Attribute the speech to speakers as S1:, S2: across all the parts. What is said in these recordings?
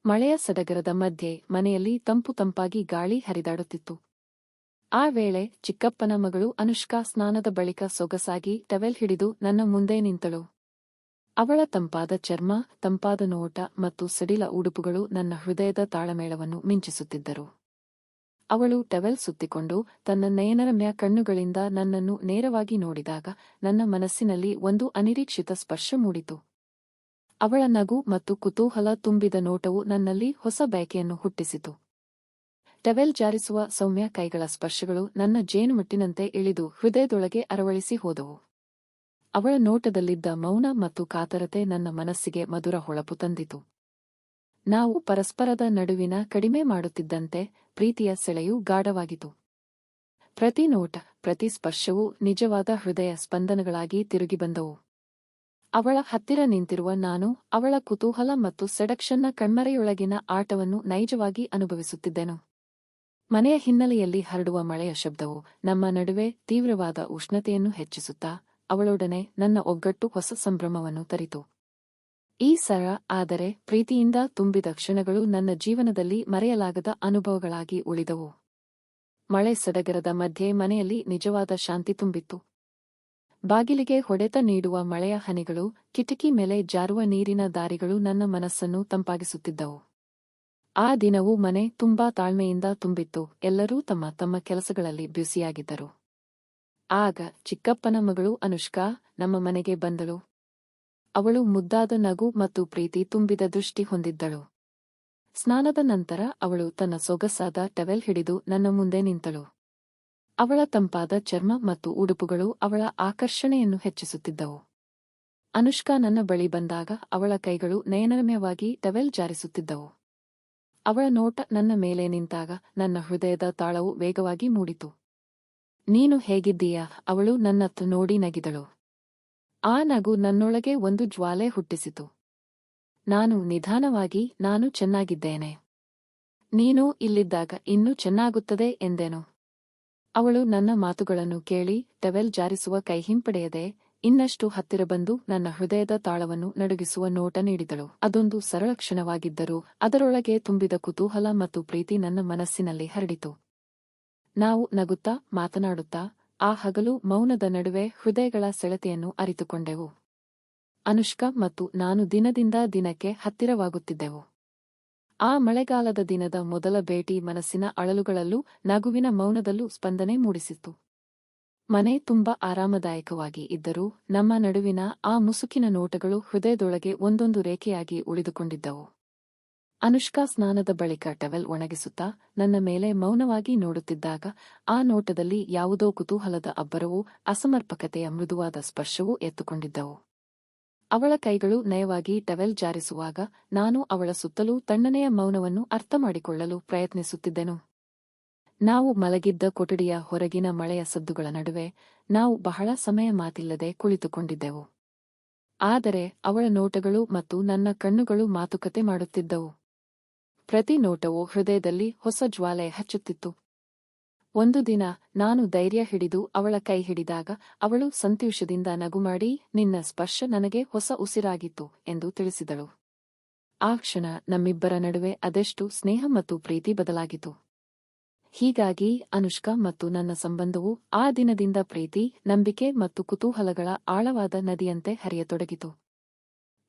S1: ಮಳೆಯ ಸಡಗರದ ಮಧ್ಯೆ ಮನೆಯಲ್ಲಿ ತಂಪು ತಂಪಾಗಿ ಗಾಳಿ ಹರಿದಾಡುತ್ತಿತ್ತು. ಆ ವೇಳೆ ಚಿಕ್ಕಪ್ಪನ ಮಗಳು ಅನುಷ್ಕಾ ಸ್ನಾನದ ಬಳಿಕ ಸೊಗಸಾಗಿ ಟವೆಲ್ ಹಿಡಿದು ನನ್ನ ಮುಂದೆ ನಿಂತಳು. ಅವಳ ತಂಪಾದ ಚರ್ಮ, ತಂಪಾದ ನೋಟ ಮತ್ತು ಸಡಿಲ ಉಡುಪುಗಳು ನನ್ನ ಹೃದಯದ ತಾಳಮೇಳವನ್ನು ಮಿಂಚಿಸುತ್ತಿದ್ದರು. ಅವಳು ಟವೆಲ್ ಸುತ್ತಿಕೊಂಡು ತನ್ನ ನಯನರಮ್ಯ ಕಣ್ಣುಗಳಿಂದ ನನ್ನನ್ನು ನೇರವಾಗಿ ನೋಡಿದಾಗ ನನ್ನ ಮನಸ್ಸಿನಲ್ಲಿ ಒಂದು ಅನಿರೀಕ್ಷಿತ ಸ್ಪರ್ಶ ಮೂಡಿತು. ಅವಳ ನಗು ಮತ್ತು ಕುತೂಹಲ ತುಂಬಿದ ನೋಟವು ನನ್ನಲ್ಲಿ ಹೊಸ ಬಯಕೆಯನ್ನು ಹುಟ್ಟಿಸಿತು. ಟವೆಲ್ ಜಾರಿಸುವ ಸೌಮ್ಯ ಕೈಗಳ ಸ್ಪರ್ಶಗಳು ನನ್ನ ಜೇನುಮಟ್ಟಿನಂತೆ ಇಳಿದು ಹೃದಯದೊಳಗೆ ಅರವಳಿಸಿ ಹೋದವು. ಅವಳ ನೋಟದಲ್ಲಿದ್ದ ಮೌನ ಮತ್ತು ಕಾತರತೆ ನನ್ನ ಮನಸ್ಸಿಗೆ ಮಧುರ ಹೊಳಪು ತಂದಿತು. ನಾವು ಪರಸ್ಪರದ ನಡುವಿನ ಕಡಿಮೆ ಮಾಡುತ್ತಿದ್ದಂತೆ ಪ್ರೀತಿಯ ಸೆಳೆಯು ಗಾಢವಾಗಿತು. ಪ್ರತಿ ನೋಟ, ಪ್ರತಿ ಸ್ಪರ್ಶವೂ ನಿಜವಾದ ಹೃದಯ ಸ್ಪಂದನಗಳಾಗಿ ತಿರುಗಿ ಬಂದವು. ಅವಳ ಹತ್ತಿರ ನಿಂತಿರುವ ನಾನು ಅವಳ ಕುತೂಹಲ ಮತ್ತು ಸೆಡಕ್ಷನ್ನ ಕಣ್ಮರೆಯೊಳಗಿನ ಆಟವನ್ನು ನೈಜವಾಗಿ ಅನುಭವಿಸುತ್ತಿದ್ದೆನು. ಮನೆಯ ಹಿನ್ನೆಲೆಯಲ್ಲಿ ಹರಡುವ ಮಳೆಯ ಶಬ್ದವು ನಮ್ಮ ನಡುವೆ ತೀವ್ರವಾದ ಉಷ್ಣತೆಯನ್ನು ಹೆಚ್ಚಿಸುತ್ತಾ ಅವಳೊಡನೆ ನನ್ನ ಒಗ್ಗಟ್ಟು ಹೊಸ ಸಂಭ್ರಮವನ್ನು ತರಿತು. ಈ ಸರಳ ಆದರೆ ಪ್ರೀತಿಯಿಂದ ತುಂಬಿದ ಕ್ಷಣಗಳು ನನ್ನ ಜೀವನದಲ್ಲಿ ಮರೆಯಲಾಗದ ಅನುಭವಗಳಾಗಿ ಉಳಿದವು. ಮಳೆ ಸಡಗರದ ಮಧ್ಯೆ ಮನೆಯಲ್ಲಿ ನಿಜವಾದ ಶಾಂತಿ ತುಂಬಿತ್ತು. ಬಾಗಿಲಿಗೆ ಹೊಡೆತ ನೀಡುವ ಮಳೆಯ ಹನಿಗಳು, ಕಿಟಕಿ ಮೇಲೆ ಜಾರುವ ನೀರಿನ ದಾರಿಗಳು ನನ್ನ ಮನಸ್ಸನ್ನು ತಂಪಾಗಿಸುತ್ತಿದ್ದವು. ಆ ದಿನವೂ ಮನೆ ತುಂಬಾ ತಾಳ್ಮೆಯಿಂದ ತುಂಬಿತ್ತು. ಎಲ್ಲರೂ ತಮ್ಮ ತಮ್ಮ ಕೆಲಸಗಳಲ್ಲಿ ಬ್ಯುಸಿಯಾಗಿದ್ದರು. ಆಗ ಚಿಕ್ಕಪ್ಪನ ಮಗಳು ಅನುಷ್ಕಾ ನಮ್ಮ ಮನೆಗೆ ಬಂದಳು. ಅವಳು ಮುದ್ದಾದ ನಗು ಮತ್ತು ಪ್ರೀತಿ ತುಂಬಿದ ದೃಷ್ಟಿ ಹೊಂದಿದ್ದಳು. ಸ್ನಾನದ ನಂತರ ಅವಳು ತನ್ನ ಸೊಗಸಾದ ಟವೆಲ್ ಹಿಡಿದು ನನ್ನ ಮುಂದೆ ನಿಂತಳು. ಅವಳ ತಂಪಾದ ಚರ್ಮ ಮತ್ತು ಉಡುಪುಗಳು ಅವಳ ಆಕರ್ಷಣೆಯನ್ನು ಹೆಚ್ಚಿಸುತ್ತಿದ್ದವು. ಅನುಷ್ಕಾ ನನ್ನ ಬಳಿ ಬಂದಾಗ ಅವಳ ಕೈಗಳು ನಯನರಮ್ಯವಾಗಿ ಟವೆಲ್ ಜಾರಿಸುತ್ತಿದ್ದವು. ಅವಳ ನೋಟ ನನ್ನ ಮೇಲೆ ನಿಂತಾಗ ನನ್ನ ಹೃದಯದ ತಾಳವು ವೇಗವಾಗಿ ಮೂಡಿತು. ನೀನು ಹೇಗಿದ್ದೀಯಾ? ಅವಳು ನನ್ನತ್ತ ನೋಡಿ ನಗಿದಳು. ಆ ನಗು ನನ್ನೊಳಗೆ ಒಂದು ಜ್ವಾಲೆ ಹುಟ್ಟಿಸಿತು. ನಾನು ನಿಧಾನವಾಗಿ, ನಾನು ಚೆನ್ನಾಗಿದ್ದೇನೆ. ನೀನು ಇಲ್ಲಿದ್ದಾಗ ಇನ್ನೂ ಚೆನ್ನಾಗುತ್ತದೆ ಎಂದೆನು. ಅವಳು ನನ್ನ ಮಾತುಗಳನ್ನು ಕೇಳಿ ಟವೆಲ್ ಜಾರಿಸುವ ಕೈ ಹಿಂಪಡೆಯದೆ ಇನ್ನಷ್ಟು ಹತ್ತಿರ ಬಂದು ನನ್ನ ಹೃದಯದ ತಾಳವನ್ನು ನಡುಗಿಸುವ ನೋಟ ನೀಡಿದಳು. ಅದೊಂದು ಸರಳ ಕ್ಷಣವಾಗಿದ್ದರೂ ಅದರೊಳಗೆ ತುಂಬಿದ ಕುತೂಹಲ ಮತ್ತು ಪ್ರೀತಿ ನನ್ನ ಮನಸ್ಸಿನಲ್ಲಿ ಹರಡಿತು. ನಾವು ನಗುತ್ತಾ, ಮಾತನಾಡುತ್ತಾ ಆ ಹಗಲು ಮೌನದ ನಡುವೆ ಹೃದಯಗಳ ಸೆಳೆತೆಯನ್ನು ಅರಿತುಕೊಂಡೆವು. ಅನುಷ್ಕಾ ಮತ್ತು ನಾನು ದಿನದಿಂದ ದಿನಕ್ಕೆ ಹತ್ತಿರವಾಗುತ್ತಿದ್ದೆವು. ಆ ಮಳೆಗಾಲದ ದಿನದ ಮೊದಲ ಭೇಟಿ ಮನಸ್ಸಿನ ಅಳಲುಗಳಲ್ಲೂ ನಗುವಿನ ಮೌನದಲ್ಲೂ ಸ್ಪಂದನೆ ಮೂಡಿಸಿತು. ಮನೆ ತುಂಬಾ ಆರಾಮದಾಯಕವಾಗಿ ಇದ್ದರೂ ನಮ್ಮ ನಡುವಿನ ಆ ಮುಸುಕಿನ ನೋಟಗಳು ಹೃದಯದೊಳಗೆ ಒಂದೊಂದು ರೇಖೆಯಾಗಿ ಉಳಿದುಕೊಂಡಿದ್ದವು. ಅನುಷ್ಕಾ ಸ್ನಾನದ ಬಳಿಕ ಟವೆಲ್ ಒಣಗಿಸುತ್ತಾ ನನ್ನ ಮೇಲೆ ಮೌನವಾಗಿ ನೋಡುತ್ತಿದ್ದಾಗ ಆ ನೋಟದಲ್ಲಿ ಯಾವುದೋ ಕುತೂಹಲದ ಅಬ್ಬರವೂ ಅಸಮರ್ಪಕತೆಯ ಮೃದುವಾದ ಸ್ಪರ್ಶವೂ ಎತ್ತುಕೊಂಡಿದ್ದವು. ಅವಳ ಕೈಗಳು ನಯವಾಗಿ ಟವೆಲ್ ಜಾರಿಸುವಾಗ ನಾನು ಅವಳ ಸುತ್ತಲೂ ತಣ್ಣನೆಯ ಮೌನವನ್ನು ಅರ್ಥಮಾಡಿಕೊಳ್ಳಲು ಪ್ರಯತ್ನಿಸುತ್ತಿದ್ದೆನು. ನಾವು ಮಲಗಿದ್ದ ಕೊಠಡಿಯ ಹೊರಗಿನ ಮಳೆಯ ಸದ್ದುಗಳ ನಡುವೆ ನಾವು ಬಹಳ ಸಮಯ ಮಾತಿಲ್ಲದೆ ಕುಳಿತುಕೊಂಡಿದ್ದೆವು. ಆದರೆ ಅವಳ ನೋಟಗಳು ಮತ್ತು ನನ್ನ ಕಣ್ಣುಗಳು ಮಾತುಕತೆ ಮಾಡುತ್ತಿದ್ದವು. ಪ್ರತಿ ನೋಟವೂ ಹೃದಯದಲ್ಲಿ ಹೊಸ ಜ್ವಾಲೆ ಹಚ್ಚುತ್ತಿತ್ತು. ಒಂದು ದಿನ ನಾನು ಧೈರ್ಯ ಹಿಡಿದು ಅವಳ ಕೈ ಹಿಡಿದಾಗ ಅವಳು ಸಂತೋಷದಿಂದ ನಗುಮಾಡಿ, ನಿನ್ನ ಸ್ಪರ್ಶ ನನಗೆ ಹೊಸ ಉಸಿರಾಗಿತ್ತು ಎಂದು ತಿಳಿಸಿದಳು. ಆ ಕ್ಷಣ ನಮ್ಮಿಬ್ಬರ ನಡುವೆ ಅದೆಷ್ಟು ಸ್ನೇಹ ಮತ್ತು ಪ್ರೀತಿ ಬದಲಾಗಿತು. ಹೀಗಾಗಿ ಅನುಷ್ಕಾ ಮತ್ತು ನನ್ನ ಸಂಬಂಧವು ಆ ದಿನದಿಂದ ಪ್ರೀತಿ, ನಂಬಿಕೆ ಮತ್ತು ಕುತೂಹಲಗಳ ಆಳವಾದ ನದಿಯಂತೆ ಹರಿಯತೊಡಗಿತು.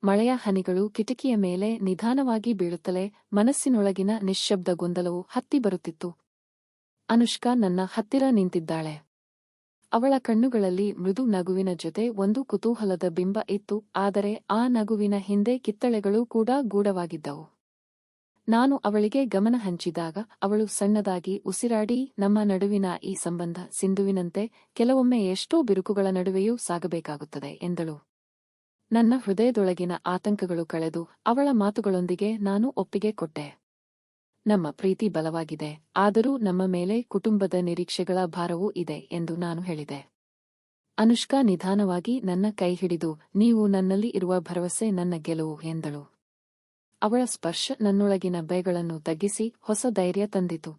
S1: ಮಳೆಯ ಹನಿಗಳು ಕಿಟಕಿಯ ಮೇಲೆ ನಿಧಾನವಾಗಿ ಬೀಳುತ್ತಲೇ ಮನಸ್ಸಿನೊಳಗಿನ ನಿಶ್ಶಬ್ದ ಗೊಂದಲವು ಹತ್ತಿ ಬರುತ್ತಿತ್ತು. ಅನುಷ್ಕಾ ನನ್ನ ಹತ್ತಿರ ನಿಂತಿದ್ದಾಳೆ. ಅವಳ ಕಣ್ಣುಗಳಲ್ಲಿ ಮೃದು ನಗುವಿನ ಜೊತೆ ಒಂದು ಕುತೂಹಲದ ಬಿಂಬ ಇತ್ತು, ಆದರೆ ಆ ನಗುವಿನ ಹಿಂದೆ ಕಿತ್ತಳೆಗಳು ಕೂಡ ಗೂಢವಾಗಿದ್ದವು. ನಾನು ಅವಳಿಗೆ ಗಮನ ಹಂಚಿದಾಗ ಅವಳು ಸಣ್ಣದಾಗಿ ಉಸಿರಾಡಿ, ನಮ್ಮ ನಡುವಿನ ಈ ಸಂಬಂಧ ಸಿಂಧುವಿನಂತೆ ಕೆಲವೊಮ್ಮೆ ಎಷ್ಟೋ ಬಿರುಕುಗಳ ನಡುವೆಯೂ ಸಾಗಬೇಕಾಗುತ್ತದೆ ಎಂದಳು. ನನ್ನ ಹೃದಯದೊಳಗಿನ ಆತಂಕಗಳು ಕಳೆದು ಅವಳ ಮಾತುಗಳೊಂದಿಗೆ ನಾನು ಒಪ್ಪಿಗೆ ಕೊಟ್ಟೆ. ನಮ್ಮ ಪ್ರೀತಿ ಬಲವಾಗಿದೆ, ಆದರೂ ನಮ್ಮ ಮೇಲೆ ಕುಟುಂಬದ ನಿರೀಕ್ಷೆಗಳ ಭಾರವೂ ಇದೆ ಎಂದು ನಾನು ಹೇಳಿದೆ. ಅನುಷ್ಕಾ ನಿಧಾನವಾಗಿ ನನ್ನ ಕೈ ಹಿಡಿದು, ನೀವು ನನ್ನಲ್ಲಿ ಇರುವ ಭರವಸೆ ನನ್ನ ಗೆಲುವು ಎಂದಳು. ಅವಳ ಸ್ಪರ್ಶ ನನ್ನೊಳಗಿನ ಭಯಗಳನ್ನು ತಗ್ಗಿಸಿ ಹೊಸ ಧೈರ್ಯ ತಂದಿತು.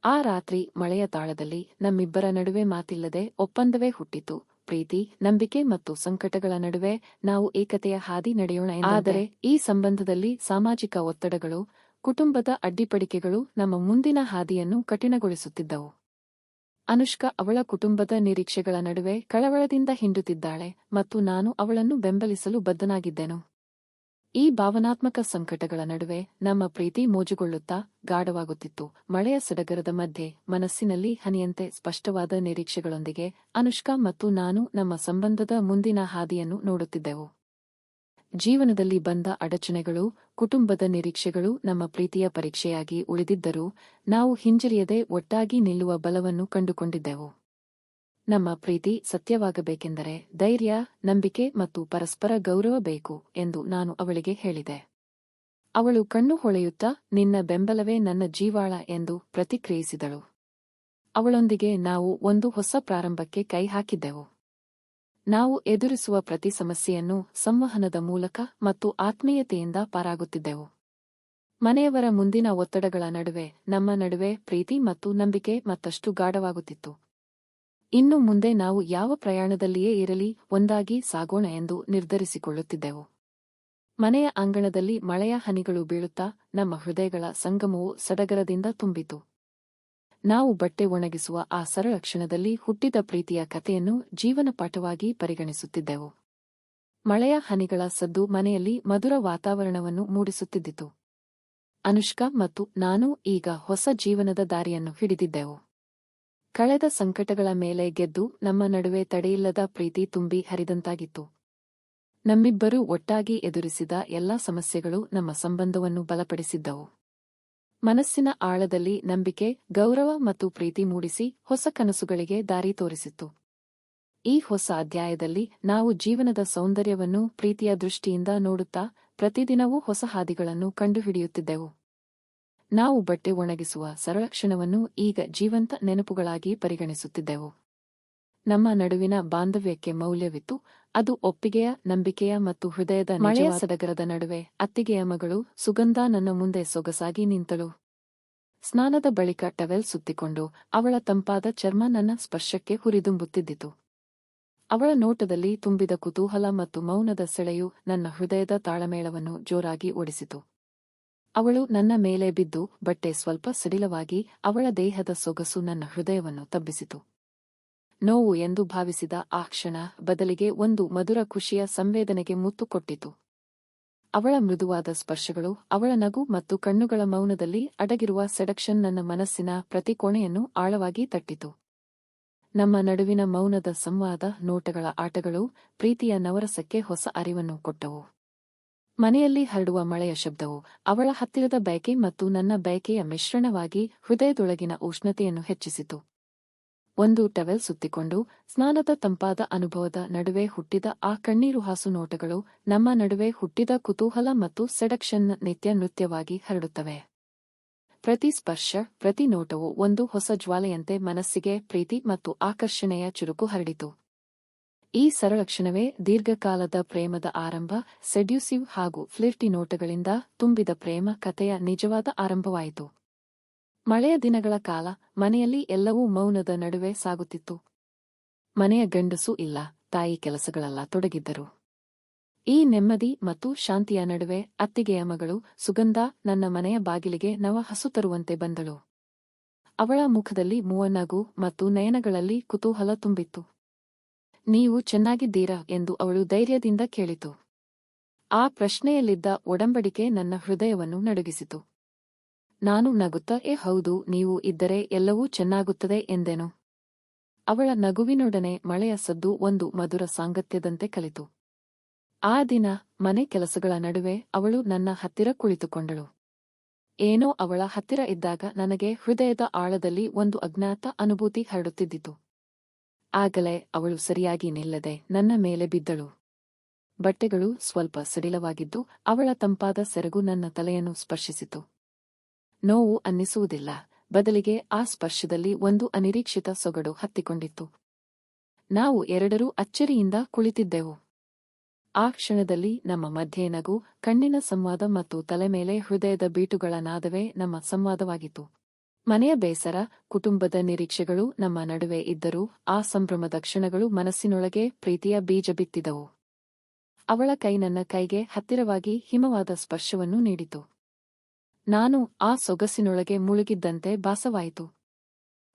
S1: ಆ ರಾತ್ರಿ ಮಳೆಯ ತಾಳದಲ್ಲಿ ನಮ್ಮಿಬ್ಬರ ನಡುವೆ ಮಾತಿಲ್ಲದೆ ಒಪ್ಪಂದವೇ ಹುಟ್ಟಿತು. ಪ್ರೀತಿ, ನಂಬಿಕೆ ಮತ್ತು ಸಂಕಟಗಳ ನಡುವೆ ನಾವು ಏಕತೆಯ ಹಾದಿ ನಡೆಯೋಣ ಆದರೆ ಈ ಸಂಬಂಧದಲ್ಲಿ ಸಾಮಾಜಿಕ ಒತ್ತಡಗಳು, ಕುಟುಂಬದ ಅಡ್ಡಿಪಡಿಕೆಗಳು ನಮ್ಮ ಮುಂದಿನ ಹಾದಿಯನ್ನು ಕಠಿಣಗೊಳಿಸುತ್ತಿದ್ದವು. ಅನುಷ್ಕಾ ಅವಳ ಕುಟುಂಬದ ನಿರೀಕ್ಷೆಗಳ ನಡುವೆ ಕಳವಳದಿಂದ ಹಿಂಡುತ್ತಿದ್ದಾಳೆ ಮತ್ತು ನಾನು ಅವಳನ್ನು ಬೆಂಬಲಿಸಲು ಬದ್ಧನಾಗಿದ್ದೆನು. ಈ ಭಾವನಾತ್ಮಕ ಸಂಕಟಗಳ ನಡುವೆ ನಮ್ಮ ಪ್ರೀತಿ ಮೋಜುಗೊಳ್ಳುತ್ತಾ ಗಾಢವಾಗುತ್ತಿತ್ತು. ಮಳೆಯ ಸಡಗರದ ಮಧ್ಯೆ ಮನಸ್ಸಿನಲ್ಲಿ ಹನಿಯಂತೆ ಸ್ಪಷ್ಟವಾದ ನಿರೀಕ್ಷೆಗಳೊಂದಿಗೆ ಅನುಷ್ಕಾ ಮತ್ತು ನಾನು ನಮ್ಮ ಸಂಬಂಧದ ಮುಂದಿನ ಹಾದಿಯನ್ನು ನೋಡುತ್ತಿದ್ದೆವು. ಜೀವನದಲ್ಲಿ ಬಂದ ಅಡಚಣೆಗಳು, ಕುಟುಂಬದ ನಿರೀಕ್ಷೆಗಳು ನಮ್ಮ ಪ್ರೀತಿಯ ಪರೀಕ್ಷೆಯಾಗಿ ಉಳಿದಿದ್ದರೂ ನಾವು ಹಿಂಜರಿಯದೆ ಒಟ್ಟಾಗಿ ನಿಲ್ಲುವ ಬಲವನ್ನು ಕಂಡುಕೊಂಡಿದ್ದೆವು. ನಮ್ಮ ಪ್ರೀತಿ ಸತ್ಯವಾಗಬೇಕೆಂದರೆ ಧೈರ್ಯ, ನಂಬಿಕೆ ಮತ್ತು ಪರಸ್ಪರ ಗೌರವ ಬೇಕು ಎಂದು ನಾನು ಅವಳಿಗೆ ಹೇಳಿದೆ. ಅವಳು ಕಣ್ಣು ಹೊಳೆಯುತ್ತಾ ನಿನ್ನ ಬೆಂಬಲವೇ ನನ್ನ ಜೀವಾಳ ಎಂದು ಪ್ರತಿಕ್ರಿಯಿಸಿದಳು. ಅವಳೊಂದಿಗೆ ನಾವು ಒಂದು ಹೊಸ ಪ್ರಾರಂಭಕ್ಕೆ ಕೈ ಹಾಕಿದ್ದೆವು. ನಾವು ಎದುರಿಸುವ ಪ್ರತಿ ಸಮಸ್ಯೆಯನ್ನು ಸಂವಹನದ ಮೂಲಕ ಮತ್ತು ಆತ್ಮೀಯತೆಯಿಂದ ಪಾರಾಗುತ್ತಿದ್ದೆವು. ಮನೆಯವರ ಮುಂದಿನ ಒತ್ತಡಗಳ ನಡುವೆ ನಮ್ಮ ನಡುವೆ ಪ್ರೀತಿ ಮತ್ತು ನಂಬಿಕೆ ಮತ್ತಷ್ಟು ಗಾಢವಾಗುತ್ತಿತ್ತು. ಇನ್ನು ಮುಂದೆ ನಾವು ಯಾವ ಪ್ರಯಾಣದಲ್ಲಿಯೇ ಇರಲಿ ಒಂದಾಗಿ ಸಾಗೋಣ ಎಂದು ನಿರ್ಧರಿಸಿಕೊಳ್ಳುತ್ತಿದ್ದೆವು. ಮನೆಯ ಅಂಗಳದಲ್ಲಿ ಮಳೆಯ ಹನಿಗಳು ಬೀಳುತ್ತಾ ನಮ್ಮ ಹೃದಯಗಳ ಸಂಗಮವು ಸಡಗರದಿಂದ ತುಂಬಿತು. ನಾವು ಬಟ್ಟೆ ಒಣಗಿಸುವ ಆ ಸರಳ ಕ್ಷಣದಲ್ಲಿ ಹುಟ್ಟಿದ ಪ್ರೀತಿಯ ಕಥೆಯನ್ನು ಜೀವನ ಪಾಠವಾಗಿ ಪರಿಗಣಿಸುತ್ತಿದ್ದೆವು. ಮಳೆಯ ಹನಿಗಳ ಸದ್ದು ಮನೆಯಲ್ಲಿ ಮಧುರ ವಾತಾವರಣವನ್ನು ಮೂಡಿಸುತ್ತಿದ್ದಿತು. ಅನುಷ್ಕಾ ಮತ್ತು ನಾನು ಈಗ ಹೊಸ ಜೀವನದ ದಾರಿಯನ್ನು ಹಿಡಿದಿದ್ದೆವು. ಕಳೆದ ಸಂಕಟಗಳ ಮೇಲೆ ಗೆದ್ದು ನಮ್ಮ ನಡುವೆ ತಡೆಯಿಲ್ಲದ ಪ್ರೀತಿ ತುಂಬಿ ಹರಿದಂತಾಗಿತ್ತು. ನಮ್ಮಿಬ್ಬರೂ ಒಟ್ಟಾಗಿ ಎದುರಿಸಿದ ಎಲ್ಲಾ ಸಮಸ್ಯೆಗಳು ನಮ್ಮ ಸಂಬಂಧವನ್ನು ಬಲಪಡಿಸಿದ್ದವು. ಮನಸ್ಸಿನ ಆಳದಲ್ಲಿ ನಂಬಿಕೆ, ಗೌರವ ಮತ್ತು ಪ್ರೀತಿ ಮೂಡಿಸಿ ಹೊಸ ಕನಸುಗಳಿಗೆ ದಾರಿ ತೋರಿಸಿತ್ತು. ಈ ಹೊಸ ಅಧ್ಯಾಯದಲ್ಲಿ ನಾವು ಜೀವನದ ಸೌಂದರ್ಯವನ್ನು ಪ್ರೀತಿಯ ದೃಷ್ಟಿಯಿಂದ ನೋಡುತ್ತಾ ಪ್ರತಿದಿನವೂ ಹೊಸ ಹಾದಿಗಳನ್ನು ಕಂಡುಹಿಡಿಯುತ್ತಿದ್ದೆವು. ನಾವು ಬಟ್ಟೆ ಒಣಗಿಸುವ ಸರಳ ಕ್ಷಣವನ್ನು ಈಗ ಜೀವಂತ ನೆನಪುಗಳಾಗಿ ಪರಿಗಣಿಸುತ್ತಿದ್ದೆವು. ನಮ್ಮ ನಡುವಿನ ಬಾಂಧವ್ಯಕ್ಕೆ ಮೌಲ್ಯವಿತ್ತು. ಅದು ಒಪ್ಪಿಗೆಯ, ನಂಬಿಕೆಯ ಮತ್ತು ಹೃದಯದ ಮಳೆಯ ಸಡಗರದ ನಡುವೆ ಅತ್ತಿಗೆಯ ಮಗಳು ಸುಗಂಧ ನನ್ನ ಮುಂದೆ ಸೊಗಸಾಗಿ ನಿಂತಳು. ಸ್ನಾನದ ಬಳಿಕ ಟವೆಲ್ ಸುತ್ತಿಕೊಂಡು ಅವಳ ತಂಪಾದ ಚರ್ಮ ನನ್ನ ಸ್ಪರ್ಶಕ್ಕೆ ಹುರಿದುಂಬುತ್ತಿದ್ದಿತು. ಅವಳ ನೋಟದಲ್ಲಿ ತುಂಬಿದ ಕುತೂಹಲ ಮತ್ತು ಮೌನದ ಸೆಳೆಯು ನನ್ನ ಹೃದಯದ ತಾಳಮೇಳವನ್ನು ಜೋರಾಗಿ ಓಡಿಸಿತು. ಅವಳು ನನ್ನ ಮೇಲೆ ಬಿದ್ದು ಬಟ್ಟೆ ಸ್ವಲ್ಪ ಸಡಿಲವಾಗಿ ಅವಳ ದೇಹದ ಸೊಗಸು ನನ್ನ ಹೃದಯವನ್ನು ತಬ್ಬಿಸಿತು. ನೋವು ಎಂದು ಭಾವಿಸಿದ ಆ ಕ್ಷಣ ಬದಲಿಗೆ ಒಂದು ಮಧುರ ಖುಷಿಯ ಸಂವೇದನೆಗೆ ಮುತ್ತು ಕೊಟ್ಟಿತು. ಅವಳ ಮೃದುವಾದ ಸ್ಪರ್ಶಗಳು, ಅವಳ ನಗು ಮತ್ತು ಕಣ್ಣುಗಳ ಮೌನದಲ್ಲಿ ಅಡಗಿರುವ ಸೆಡಕ್ಷನ್ ನನ್ನ ಮನಸ್ಸಿನ ಪ್ರತಿ ಕೋಣೆಯನ್ನು ಆಳವಾಗಿ ತಟ್ಟಿತು. ನಮ್ಮ ನಡುವಿನ ಮೌನದ ಸಂವಾದ, ನೋಟಗಳ ಆಟಗಳು ಪ್ರೀತಿಯ ನವರಸಕ್ಕೆ ಹೊಸ ಅರಿವನ್ನು ಕೊಟ್ಟವು. ಮನೆಯಲ್ಲಿ ಹರಡುವ ಮಳೆಯ ಶಬ್ದವು, ಅವಳ ಹತ್ತಿರದ ಬಯಕೆ ಮತ್ತು ನನ್ನ ಬಯಕೆಯ ಮಿಶ್ರಣವಾಗಿ ಹೃದಯದೊಳಗಿನ ಉಷ್ಣತೆಯನ್ನು ಹೆಚ್ಚಿಸಿತು. ಒಂದು ಟವೆಲ್ ಸುತ್ತಿಕೊಂಡು ಸ್ನಾನದ ತಂಪಾದ ಅನುಭವದ ನಡುವೆ ಹುಟ್ಟಿದ ಆ ಕಣ್ಣೀರು ಹಾಸು ನೋಟಗಳು ನಮ್ಮ ನಡುವೆ ಹುಟ್ಟಿದ ಕುತೂಹಲ ಮತ್ತು ಸೆಡಕ್ಷನ್ ನಿತ್ಯ ನೃತ್ಯವಾಗಿ ಹರಡುತ್ತವೆ. ಪ್ರತಿ ಸ್ಪರ್ಶ, ಪ್ರತಿ ನೋಟವು ಒಂದು ಹೊಸ ಜ್ವಾಲೆಯಂತೆ ಮನಸ್ಸಿಗೆ ಪ್ರೀತಿ ಮತ್ತು ಆಕರ್ಷಣೆಯ ಚುರುಕು ಹರಡಿತು. ಈ ಸರಳ ಕ್ಷಣವೇ ದೀರ್ಘಕಾಲದ ಪ್ರೇಮದ ಆರಂಭ, ಸೆಡ್ಯೂಸಿವ್ ಹಾಗೂ ಫ್ಲಿರ್ಟಿ ನೋಟಗಳಿಂದ ತುಂಬಿದ ಪ್ರೇಮ ಕಥೆಯ ನಿಜವಾದ ಆರಂಭವಾಯಿತು. ಮಳೆಯ ದಿನಗಳ ಕಾಲ ಮನೆಯಲ್ಲಿ ಎಲ್ಲವೂ ಮೌನದ ನಡುವೆ ಸಾಗುತ್ತಿತ್ತು. ಮನೆಯ ಗಂಡಸೂ ಇಲ್ಲ, ತಾಯಿ ಕೆಲಸಗಳೆಲ್ಲ ತೊಡಗಿದ್ದರು. ಈ ನೆಮ್ಮದಿ ಮತ್ತು ಶಾಂತಿಯ ನಡುವೆ ಅತ್ತಿಗೆಯ ಮಗಳು ಸುಗಂಧ ನನ್ನ ಮನೆಯ ಬಾಗಿಲಿಗೆ ನವ ಹಸು ತರುವಂತೆ ಬಂದಳು. ಅವಳ ಮುಖದಲ್ಲಿ ಮೂವನಗು ಮತ್ತು ನಯನಗಳಲ್ಲಿ ಕುತೂಹಲ ತುಂಬಿತ್ತು. ನೀವು ಚೆನ್ನಾಗಿದ್ದೀರಾ ಎಂದು ಅವಳು ಧೈರ್ಯದಿಂದ ಕೇಳಿತು. ಆ ಪ್ರಶ್ನೆಯಲ್ಲಿದ್ದ ಒಡಂಬಡಿಕೆ ನನ್ನ ಹೃದಯವನ್ನು ನಡುಗಿಸಿತು. ನಾನು ನಗುತ್ತಾ ಹೌದು, ನೀವು ಇದ್ದರೆ ಎಲ್ಲವೂ ಚೆನ್ನಾಗುತ್ತದೆ ಎಂದೆನು. ಅವಳ ನಗುವಿನೊಡನೆ ಮಳೆಯ ಸದ್ದು ಒಂದು ಮಧುರ ಸಾಂಗತ್ಯದಂತೆ ಕಲಿತು. ಆ ದಿನ ಮನೆ ಕೆಲಸಗಳ ನಡುವೆ ಅವಳು ನನ್ನ ಹತ್ತಿರ ಕುಳಿತುಕೊಂಡಳು. ಏನೋ ಅವಳ ಹತ್ತಿರ ಇದ್ದಾಗ ನನಗೆ ಹೃದಯದ ಆಳದಲ್ಲಿ ಒಂದು ಅಜ್ಞಾತ ಅನುಭೂತಿ ಹರಡುತ್ತಿದ್ದಿತು. ಆಗಲೇ ಅವಳು ಸರಿಯಾಗಿ ನಿಲ್ಲದೆ ನನ್ನ ಮೇಲೆ ಬಿದ್ದಳು. ಬಟ್ಟೆಗಳು ಸ್ವಲ್ಪ ಸಡಿಲವಾಗಿದ್ದು ಅವಳ ತಂಪಾದ ಸೆರಗು ನನ್ನ ತಲೆಯನ್ನು ಸ್ಪರ್ಶಿಸಿತು. ನೋವು ಅನ್ನಿಸುವುದಿಲ್ಲ, ಬದಲಿಗೆ ಆ ಸ್ಪರ್ಶದಲ್ಲಿ ಒಂದು ಅನಿರೀಕ್ಷಿತ ಸೊಗಡು ಹತ್ತಿಕೊಂಡಿತ್ತು. ನಾವು ಎರಡರೂ ಅಚ್ಚರಿಯಿಂದ ಕುಳಿತಿದ್ದೆವು. ಆ ಕ್ಷಣದಲ್ಲಿ ನಮ್ಮ ಮಧ್ಯೆ ನಗು, ಕಣ್ಣಿನ ಸಂವಾದ ಮತ್ತು ತಲೆ ಮೇಲೆ ಹೃದಯದ ಬೀಟುಗಳ ನಾದವೇ ನಮ್ಮ ಸಂವಾದವಾಗಿತ್ತು. ಮನೆಯ ಬೇಸರ, ಕುಟುಂಬದ ನಿರೀಕ್ಷೆಗಳು ನಮ್ಮ ನಡುವೆ ಇದ್ದರೂ ಆ ಸಂಭ್ರಮದ ಕ್ಷಣಗಳು ಮನಸ್ಸಿನೊಳಗೆ ಪ್ರೀತಿಯ ಬೀಜ ಬಿತ್ತಿದವು. ಅವಳ ಕೈ ನನ್ನ ಕೈಗೆ ಹತ್ತಿರವಾಗಿ ಹಿಮವಾದ ಸ್ಪರ್ಶವನ್ನು ನೀಡಿತು. ನಾನು ಆ ಸೊಗಸಿನೊಳಗೆ ಮುಳುಗಿದ್ದಂತೆ ಭಾಸವಾಯಿತು.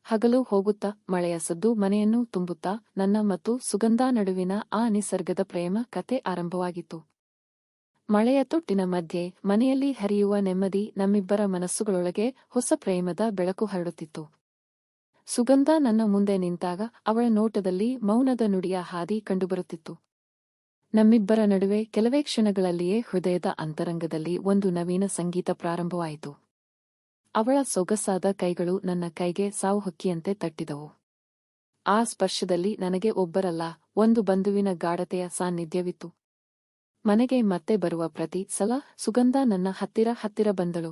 S1: ಹಗಲು ಹೋಗುತ್ತಾ ಮಳೆಯ ಸದ್ದು ಮನೆಯನ್ನು ತುಂಬುತ್ತಾ ನನ್ನ ಮತ್ತು ಸುಗಂಧ ನಡುವಿನ ಆ ನಿಸರ್ಗದ ಪ್ರೇಮ ಕತೆ ಆರಂಭವಾಗಿತ್ತು. ಮಳೆಯ ತೊಟ್ಟಿನ ಮಧ್ಯೆ ಮನೆಯಲ್ಲಿ ಹರಿಯುವ ನೆಮ್ಮದಿ ನಮ್ಮಿಬ್ಬರ ಮನಸ್ಸುಗಳೊಳಗೆ ಹೊಸ ಪ್ರೇಮದ ಬೆಳಕು ಹರಡುತ್ತಿತ್ತು. ಸುಗಂಧ ನನ್ನ ಮುಂದೆ ನಿಂತಾಗ ಅವಳ ನೋಟದಲ್ಲಿ ಮೌನದ ನುಡಿಯ ಹಾದಿ ಕಂಡುಬರುತ್ತಿತ್ತು. ನಮ್ಮಿಬ್ಬರ ನಡುವೆ ಕೆಲವೇ ಕ್ಷಣಗಳಲ್ಲಿಯೇ ಹೃದಯದ ಅಂತರಂಗದಲ್ಲಿ ಒಂದು ನವೀನ ಸಂಗೀತ ಪ್ರಾರಂಭವಾಯಿತು. ಅವಳ ಸೊಗಸಾದ ಕೈಗಳು ನನ್ನ ಕೈಗೆ ಸಾವುಹಕ್ಕಿಯಂತೆ ತಟ್ಟಿದವು. ಆ ಸ್ಪರ್ಶದಲ್ಲಿ ನನಗೆ ಒಬ್ಬರಲ್ಲ, ಒಂದು ಬಂಧುವಿನ ಗಾಢತೆಯ ಸಾನ್ನಿಧ್ಯವಿತ್ತು. ಮನೆಗೆ ಮತ್ತೆ ಬರುವ ಪ್ರತಿ ಸಲ ಸುಗಂಧ ನನ್ನ ಹತ್ತಿರ ಬಂದಳು.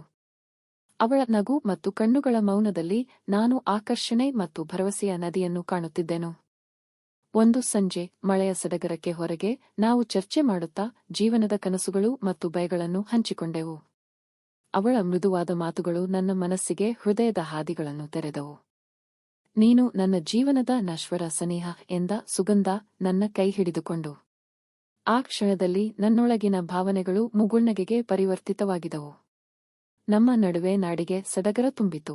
S1: ಅವಳ ನಗು ಮತ್ತು ಕಣ್ಣುಗಳ ಮೌನದಲ್ಲಿ ನಾನು ಆಕರ್ಷಣೆ ಮತ್ತು ಭರವಸೆಯ ನದಿಯನ್ನು ಕಾಣುತ್ತಿದ್ದೆನು. ಒಂದು ಸಂಜೆ ಮಳೆಯ ಸಡಗರಕ್ಕೆ ಹೊರಗೆ ನಾವು ಚರ್ಚೆ ಮಾಡುತ್ತಾ ಜೀವನದ ಕನಸುಗಳು ಮತ್ತು ಭಯಗಳನ್ನು ಹಂಚಿಕೊಂಡೆವು. ಅವಳ ಮೃದುವಾದ ಮಾತುಗಳು ನನ್ನ ಮನಸ್ಸಿಗೆ ಹೃದಯದ ಹಾದಿಗಳನ್ನು ತೆರೆದವು. ನೀನು ನನ್ನ ಜೀವನದ ನಶ್ವರ ಸನಿಹ ಎಂದ ಸುಗಂಧ ನನ್ನ ಕೈ ಹಿಡಿದುಕೊಂಡು. ಆ ಕ್ಷಣದಲ್ಲಿ ನನ್ನೊಳಗಿನ ಭಾವನೆಗಳು ಮುಗುಳ್ನಗೆಗೆ ಪರಿವರ್ತಿತವಾಗಿದವು. ನಮ್ಮ ನಡುವೆ ನಾಡಿಗೆ ಸಡಗರ ತುಂಬಿತು.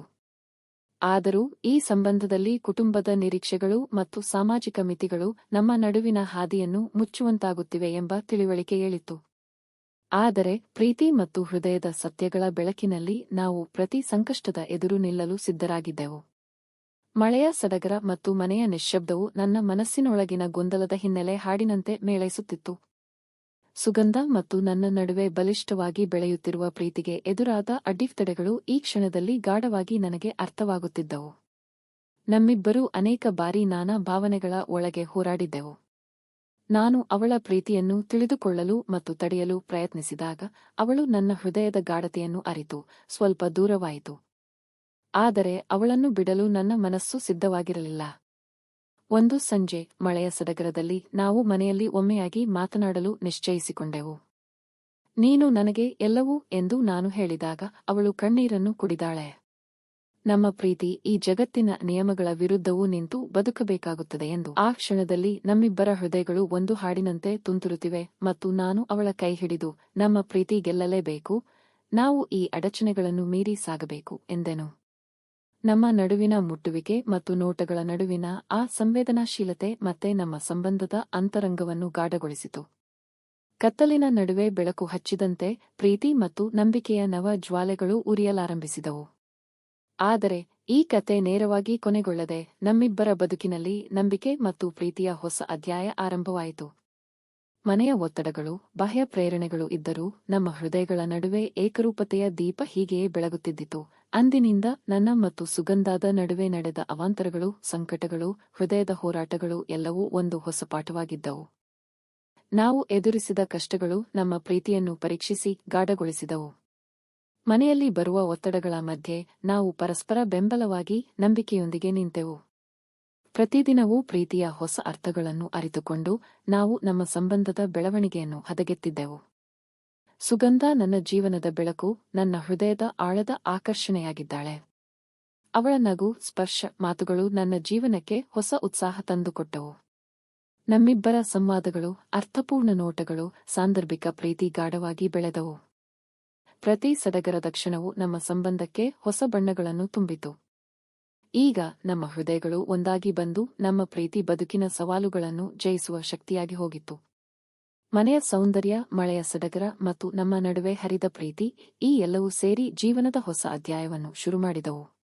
S1: ಆದರೂ ಈ ಸಂಬಂಧದಲ್ಲಿ ಕುಟುಂಬದ ನಿರೀಕ್ಷೆಗಳು ಮತ್ತು ಸಾಮಾಜಿಕ ಮಿತಿಗಳು ನಮ್ಮ ನಡುವಿನ ಹಾದಿಯನ್ನು ಮುಚ್ಚುವಂತಾಗುತ್ತಿವೆ ಎಂಬ ತಿಳಿವಳಿಕೆ ಏಳಿತು. ಆದರೆ ಪ್ರೀತಿ ಮತ್ತು ಹೃದಯದ ಸತ್ಯಗಳ ಬೆಳಕಿನಲ್ಲಿ ನಾವು ಪ್ರತಿ ಸಂಕಷ್ಟದ ಎದುರು ನಿಲ್ಲಲು ಸಿದ್ಧರಾಗಿದ್ದೆವು. ಮಳೆಯ ಸಡಗರ ಮತ್ತು ಮನೆಯ ನಿಶ್ಶಬ್ದವು ನನ್ನ ಮನಸ್ಸಿನೊಳಗಿನ ಗೊಂದಲದ ಹಿನ್ನೆಲೆ ಹಾಡಿನಂತೆ ಮೇಳೈಸುತ್ತಿತ್ತು. ಸುಗಂಧ ಮತ್ತು ನನ್ನ ನಡುವೆ ಬಲಿಷ್ಠವಾಗಿ ಬೆಳೆಯುತ್ತಿರುವ ಪ್ರೀತಿಗೆ ಎದುರಾದ ಅಡ್ಡಿತಡೆಗಳು ಈ ಕ್ಷಣದಲ್ಲಿ ಗಾಢವಾಗಿ ನನಗೆ ಅರ್ಥವಾಗುತ್ತಿದ್ದವು. ನಮ್ಮಿಬ್ಬರೂ ಅನೇಕ ಬಾರಿ ನಾನಾ ಭಾವನೆಗಳ ಒಳಗೆ ಹೋರಾಡಿದ್ದೆವು. ನಾನು ಅವಳ ಪ್ರೀತಿಯನ್ನು ತಿಳಿದುಕೊಳ್ಳಲು ಮತ್ತು ತಡೆಯಲು ಪ್ರಯತ್ನಿಸಿದಾಗ ಅವಳು ನನ್ನ ಹೃದಯದ ಗಾಢತೆಯನ್ನು ಅರಿತು ಸ್ವಲ್ಪ ದೂರವಾಯಿತು. ಆದರೆ ಅವಳನ್ನು ಬಿಡಲು ನನ್ನ ಮನಸ್ಸು ಸಿದ್ಧವಾಗಿರಲಿಲ್ಲ. ಒಂದು ಸಂಜೆ ಮಳೆಯ ಸಡಗರದಲ್ಲಿ ನಾವು ಮನೆಯಲ್ಲಿ ಒಮ್ಮೆಯಾಗಿ ಮಾತನಾಡಲು ನಿಶ್ಚಯಿಸಿಕೊಂಡೆವು. ನೀನು ನನಗೆ ಎಲ್ಲವೂ ಎಂದು ನಾನು ಹೇಳಿದಾಗ ಅವಳು ಕಣ್ಣೀರನ್ನು ಕುಡಿದಾಳೆ. ನಮ್ಮ ಪ್ರೀತಿ ಈ ಜಗತ್ತಿನ ನಿಯಮಗಳ ವಿರುದ್ಧವೂ ನಿಂತು ಬದುಕಬೇಕಾಗುತ್ತದೆ ಎಂದು. ಆ ಕ್ಷಣದಲ್ಲಿ ನಮ್ಮಿಬ್ಬರ ಹೃದಯಗಳು ಒಂದು ಹಾಡಿನಂತೆ ತುಂತುರುತ್ತಿವೆ ಮತ್ತು ನಾನು ಅವಳ ಕೈ ಹಿಡಿದು ನಮ್ಮ ಪ್ರೀತಿ ಗೆಲ್ಲಲೇಬೇಕು, ನಾವು ಈ ಅಡಚಣೆಗಳನ್ನು ಮೀರಿ ಸಾಗಬೇಕು ಎಂದೆನು. ನಮ್ಮ ನಡುವಿನ ಮುಟ್ಟುವಿಕೆ ಮತ್ತು ನೋಟಗಳ ನಡುವಿನ ಆ ಸಂವೇದನಾಶೀಲತೆ ಮತ್ತೆ ನಮ್ಮ ಸಂಬಂಧದ ಅಂತರಂಗವನ್ನು ಗಾಢಗೊಳಿಸಿತು. ಕತ್ತಲಿನ ನಡುವೆ ಬೆಳಕು ಹಚ್ಚಿದಂತೆ ಪ್ರೀತಿ ಮತ್ತು ನಂಬಿಕೆಯ ನವ ಜ್ವಾಲೆಗಳು ಉರಿಯಲಾರಂಭಿಸಿದವು. ಆದರೆ ಈ ಕತೆ ನೇರವಾಗಿ ಕೊನೆಗೊಳ್ಳದೆ ನಮ್ಮಿಬ್ಬರ ಬದುಕಿನಲ್ಲಿ ನಂಬಿಕೆ ಮತ್ತು ಪ್ರೀತಿಯ ಹೊಸ ಅಧ್ಯಾಯ ಆರಂಭವಾಯಿತು. ಮನೆಯ ಒತ್ತಡಗಳು, ಬಾಹ್ಯ ಪ್ರೇರಣೆಗಳು ಇದ್ದರೂ ನಮ್ಮ ಹೃದಯಗಳ ನಡುವೆ ಏಕರೂಪತೆಯ ದೀಪ ಹೀಗೆಯೇ ಬೆಳಗುತ್ತಿದ್ದಿತು. ಅಂದಿನಿಂದ ನನ್ನ ಮತ್ತು ಸುಗಂಧಾದ ನಡುವೆ ನಡೆದ ಅವಾಂತರಗಳು, ಸಂಕಟಗಳು, ಹೃದಯದ ಹೋರಾಟಗಳು ಎಲ್ಲವೂ ಒಂದು ಹೊಸ ಪಾಠವಾಗಿದ್ದವು. ನಾವು ಎದುರಿಸಿದ ಕಷ್ಟಗಳು ನಮ್ಮ ಪ್ರೀತಿಯನ್ನು ಪರೀಕ್ಷಿಸಿ ಗಾಢಗೊಳಿಸಿದವು. ಮನೆಯಲ್ಲಿ ಬರುವ ಒತ್ತಡಗಳ ಮಧ್ಯೆ ನಾವು ಪರಸ್ಪರ ಬೆಂಬಲವಾಗಿ ನಂಬಿಕೆಯೊಂದಿಗೆ ನಿಂತೆವು. ಪ್ರತಿದಿನವೂ ಪ್ರೀತಿಯ ಹೊಸ ಅರ್ಥಗಳನ್ನು ಅರಿತುಕೊಂಡು ನಾವು ನಮ್ಮ ಸಂಬಂಧದ ಬೆಳವಣಿಗೆಯನ್ನು ಹದಗೆತ್ತಿದ್ದೆವು. ಸುಗಂಧ ನನ್ನ ಜೀವನದ ಬೆಳಕು, ನನ್ನ ಹೃದಯದ ಆಳದ ಆಕರ್ಷಣೆಯಾಗಿದ್ದಾಳೆ. ಅವಳ ನಗು, ಸ್ಪರ್ಶ, ಮಾತುಗಳು ನನ್ನ ಜೀವನಕ್ಕೆ ಹೊಸ ಉತ್ಸಾಹ ತಂದುಕೊಟ್ಟವು. ನಮ್ಮಿಬ್ಬರ ಸಂವಾದಗಳು, ಅರ್ಥಪೂರ್ಣ ನೋಟಗಳು, ಸಾಂದರ್ಭಿಕ ಪ್ರೀತಿ ಗಾಢವಾಗಿ ಬೆಳೆದವು. ಪ್ರತಿ ಸಡಗರದ ಕ್ಷಣವು ನಮ್ಮ ಸಂಬಂಧಕ್ಕೆ ಹೊಸ ಬಣ್ಣಗಳನ್ನು ತುಂಬಿತು. ಈಗ ನಮ್ಮ ಹೃದಯಗಳು ಒಂದಾಗಿ ಬಂದು ನಮ್ಮ ಪ್ರೀತಿ ಬದುಕಿನ ಸವಾಲುಗಳನ್ನು ಜಯಿಸುವ ಶಕ್ತಿಯಾಗಿ ಹೋಗಿತ್ತು. ಮನೆಯ ಸೌಂದರ್ಯ, ಮಳೆಯ ಸಡಗರ ಮತ್ತು ನಮ್ಮ ನಡುವೆ ಹರಿದ ಪ್ರೀತಿ, ಈ ಎಲ್ಲವೂ ಸೇರಿ ಜೀವನದ ಹೊಸ ಅಧ್ಯಾಯವನ್ನು ಶುರುಮಾಡಿದವು.